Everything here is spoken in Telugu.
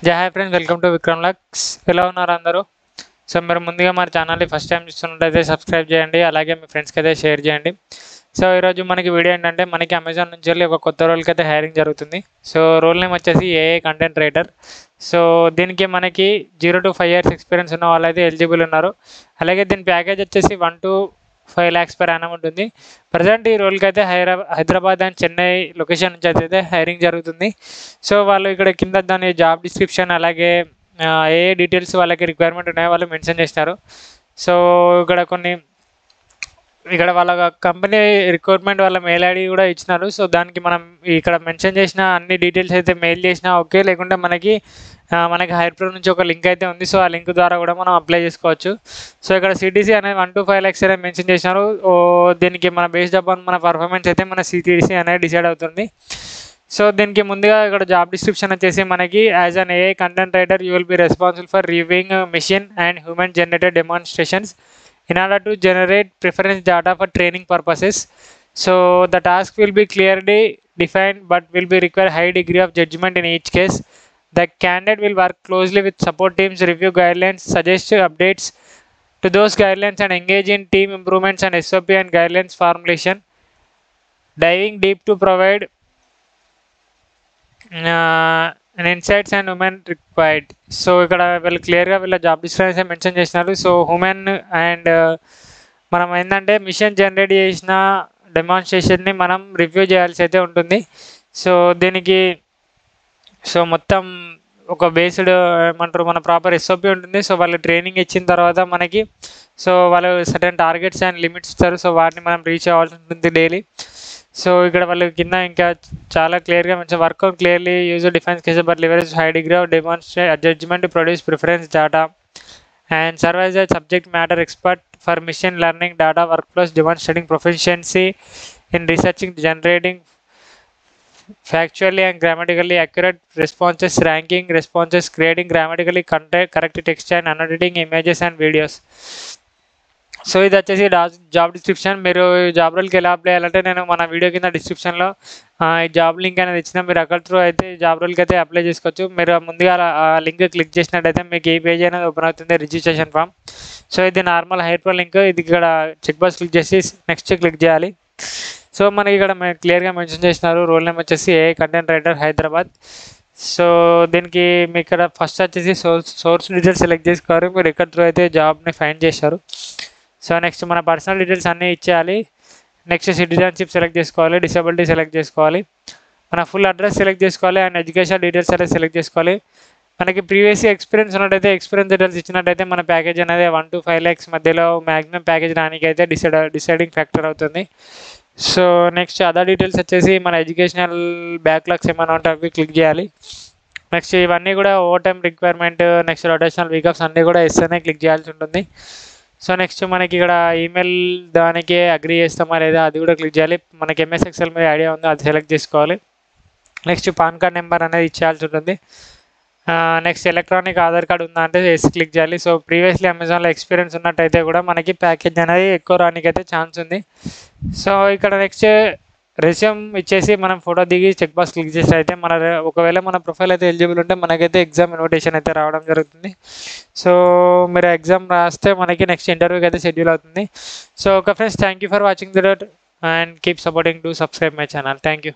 జై hi friends, welcome to Vikram లక్స్. ఎలా ఉన్నారు అందరూ? సో మీరు ముందుగా మన ఛానల్ని ఫస్ట్ టైం చూస్తున్నట్టయితే సబ్స్క్రైబ్ చేయండి, అలాగే మీ ఫ్రెండ్స్కి అయితే షేర్ చేయండి. సో ఈరోజు మనకి వీడియో ఏంటంటే, మనకి అమెజాన్ నుంచి వెళ్ళి ఒక కొత్త రోల్కి అయితే హైరింగ్ జరుగుతుంది. సో రోల్ నేమ్ వచ్చేసి ఏఐ కంటెంట్ రైటర్. సో దీనికి మనకి 0 to 5 years ఎక్స్పీరియన్స్ ఉన్న వాళ్ళు అయితే ఎలిజిబుల్ ఉన్నారు. అలాగే దీని ప్యాకేజ్ వచ్చేసి 1 to 5 lakhs per annum ఉంటుంది. ప్రజెంట్ ఈ రోల్కి అయితే హైదరాబాద్ అండ్ చెన్నై లొకేషన్ నుంచి అయితే హైరింగ్ జరుగుతుంది. సో వాళ్ళు ఇక్కడ కింద దాని జాబ్ డిస్క్రిప్షన్ అలాగే ఏ డీటెయిల్స్ వాళ్ళకి రిక్వైర్మెంట్ ఉన్నాయో వాళ్ళు మెన్షన్ చేస్తారు. సో ఇక్కడ వాళ్ళ కంపెనీ రిక్రూట్మెంట్ వాళ్ళ మెయిల్ ఐడి కూడా ఇచ్చినారు. సో దానికి మనం ఇక్కడ మెన్షన్ చేసిన అన్ని డీటెయిల్స్ అయితే మెయిల్ చేసినా ఓకే, లేకుంటే మనకి హైర్ ప్రో నుంచి ఒక లింక్ అయితే ఉంది. సో ఆ లింక్ ద్వారా కూడా మనం అప్లై చేసుకోవచ్చు. సో ఇక్కడ సిటీసీ అనేది 1 to 5 lakhs అనేది మెన్షన్ చేసినారు. దీనికి మన బేస్డ్ అపాన్ మన పర్ఫార్మెన్స్ అయితే మన సిటీసీ అనేది డిసైడ్ అవుతుంది. సో దీనికి ముందుగా ఇక్కడ జాబ్ డిస్క్రిప్షన్ వచ్చేసి మనకి as an AI content writer you will be responsible for reviewing machine and human generated demonstrations in order to generate preference data for training purposes. So the task will be clearly defined but will be require high degree of judgment in each case. The candidate will work closely with support teams, review guidelines, suggest updates to those guidelines and engage in team improvements and SOP and guidelines formulation, diving deep to provide insights and women required. So ఇక్కడ వీళ్ళు క్లియర్గా వీళ్ళ జాబ్ డిస్క్రిప్షన్ మెన్షన్ చేసినారు. సో ఉమెన్ అండ్ మనం ఏంటంటే మిషన్ జనరేట్ చేసిన డెమాన్స్ట్రేషన్ని మనం రివ్యూ చేయాల్సి అయితే ఉంటుంది. సో దీనికి మొత్తం ఒక బేస్డ్ ఏమంటారు మన ప్రాపర్ ఎస్ఓపి ఉంటుంది. సో వాళ్ళు ట్రైనింగ్ ఇచ్చిన తర్వాత మనకి వాళ్ళు సర్టెన్ టార్గెట్స్ అండ్ లిమిట్స్ ఇస్తారు. సో వాటిని మనం రీచ్ అవ్వాల్సి ఉంటుంది డైలీ. సో ఇక్కడ వాళ్ళు కింద ఇంకా చాలా క్లియర్గా మంచిగా work out clearly user defines case but leverage high degree of demonstrate judgement to produce preference data and serve as a subject matter expert for machine learning data workflows demonstrating proficiency in researching generating factually and grammatically accurate responses, ranking responses, creating grammatically correct text and annotating images and videos. So ఇది వచ్చేసి జాబ్ డిస్క్రిప్షన్. మీరు జాబ్ రోల్కి ఎలా అప్లై చేయాలంటే నేను మన వీడియో కింద డిస్క్రిప్షన్లో ఈ జాబ్ లింక్ అనేది ఇచ్చిన, మీరు అక్కడ త్రూ అయితే జాబ్ రోల్కి అయితే అప్లై చేసుకోవచ్చు. మీరు ముందుగా ఆ లింక్ క్లిక్ చేసినట్టయితే మీకు ఈ పేజ్ అనేది ఓపెన్ అవుతుంది, రిజిస్ట్రేషన్ ఫామ్. సో ఇది నార్మల్ హైర్ ప్రో లింక్. ఇది ఇక్కడ చెక్ బాక్స్ క్లిక్ చేసి నెక్స్ట్ క్లిక్ చేయాలి. సో మనకి ఇక్కడ క్లియర్గా మెన్షన్ చేసినారు రోల్ నేమ్ వచ్చేసి AI content writer Hyderabad. So దీనికి మీకు ఇక్కడ ఫస్ట్ వచ్చేసి సోర్స్ డీటెయిల్స్ సెలెక్ట్ చేసుకోవాలి. మీరు ఎక్కడ త్రూ అయితే జాబ్ని ఫైండ్ చేశారు. సో నెక్స్ట్ మన పర్సనల్ డీటెయిల్స్ అన్నీ ఇచ్చేయాలి. నెక్స్ట్ సిటిజన్షిప్ సెలెక్ట్ చేసుకోవాలి, డిసేబిలిటీ సెలెక్ట్ చేసుకోవాలి, మన ఫుల్ అడ్రస్ సెలెక్ట్ చేసుకోవాలి అండ్ ఎడ్యుకేషన్ డీటెయిల్స్ అనేది సెలెక్ట్ చేసుకోవాలి. మనకి ప్రీవియస్ ఎక్స్పీరియన్స్ ఉన్నట్టయితే ఎక్స్పీరియన్స్ డీటెయిల్స్ ఇచ్చినట్టయితే మన ప్యాకేజ్ అనేది 1 to 5 lakhs మధ్యలో మ్యాక్సిమం ప్యాకేజ్ రానికి అయితే డిసైడింగ్ ఫ్యాక్టర్ అవుతుంది. సో నెక్స్ట్ అదర్ డీటెయిల్స్ వచ్చేసి మన ఎడ్యుకేషనల్ బ్యాక్లాగ్స్ ఏమైనా ఉంటే అవి క్లిక్ చేయాలి. నెక్స్ట్ ఇవన్నీ కూడా over time requirement, next rotational వీకప్స్ అన్నీ కూడా ఎస్ఎన్ఏ క్లిక్ చేయాల్సి ఉంటుంది. సో నెక్స్ట్ మనకి ఇక్కడ ఈమెయిల్ దానికి అగ్రీ చేస్తామా లేదా అది కూడా క్లిక్ చేయాలి. మనకి ఎంఎస్ ఎక్సెల్ మీద ఐడియా ఉందో అది సెలెక్ట్ చేసుకోవాలి. నెక్స్ట్ పాన్ కార్డ్ నెంబర్ అనేది ఇచ్చేయాల్సి ఉంటుంది. నెక్స్ట్ ఎలక్ట్రానిక్ ఆధార్ కార్డ్ ఉందా అంటే ఎస్ క్లిక్ చేయాలి. సో ప్రీవియస్లీ అమెజాన్లో ఎక్స్పీరియన్స్ ఉన్నట్టయితే కూడా మనకి ప్యాకేజ్ అనేది ఎక్కువ రానికైతే ఛాన్స్ ఉంది. సో ఇక్కడ నెక్స్ట్ రెజ్యూమ్ ఇచ్చేసి మనం ఫోటో దిగి చెక్ బాక్స్ క్లిక్ చేసి అయితే ఒకవేళ మన ప్రొఫైల్ అయితే ఎలిజిబుల్ ఉంటే మనకైతే ఎగ్జామ్ ఇన్విటేషన్ అయితే రావడం జరుగుతుంది. సో మీరు ఎగ్జామ్ రాస్తే మనకి నెక్స్ట్ ఇంటర్వ్యూకి అయితే షెడ్యూల్ అవుతుంది. So okay friends, thank you for watching the డట్ and keep supporting to subscribe my channel. Thank you.